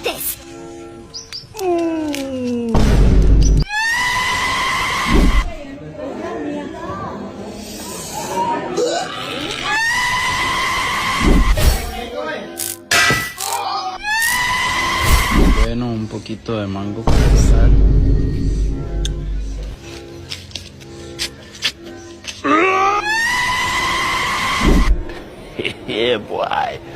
mates. Bueno, un poquito de mango con sal. Yeah, boy.